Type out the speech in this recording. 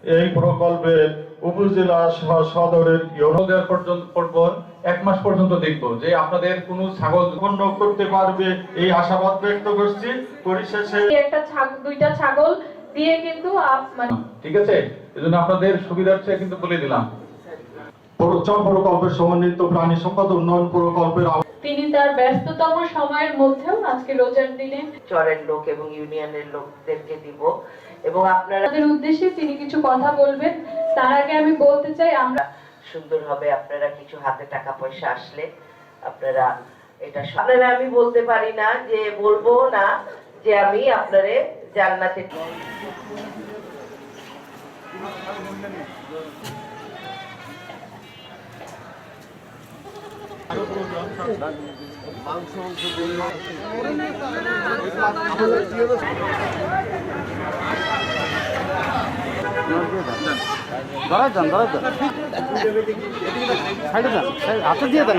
এই প্রকল্পে উপজেলা সদরের দেওয়ার পর 1 মাস পর্যন্ত দেখবো যে আপনাদের কোনো ছাগল সম্পন্ন করতে পারবে এই আশাবাদ ব্যক্ত করছি। পরিশেষে দুইটা ছাগল দিয়ে কিন্তু ঠিক আছে, এজন্য আপনাদের সুবিধার্থে কিন্তু বলে দিলাম। প্রকল্পের সমন্বিত প্রাণী সম্পদ উন্নয়ন প্রকল্পের তিনি তার ব্যস্ততম সময়ের মধ্যেও আজকে রোজার দিনে চরের লোক এবং ইউনিয়নের লোকদেরকে দিব এবং আপনাদের উদ্দেশ্যে তিনি কিছু কথা বলবেন। তার আগে আমি বলতে চাই আমরা সুন্দর হবে। আপনারা কিছু হাতে টাকা পয়সা আসলে আপনারা আমি বলতে পারি না যে বলবো না যে আমি আপনারে জান্নাতে দাঁড়ায় যান, সাইডে যান, হাতে দিয়ে দেন।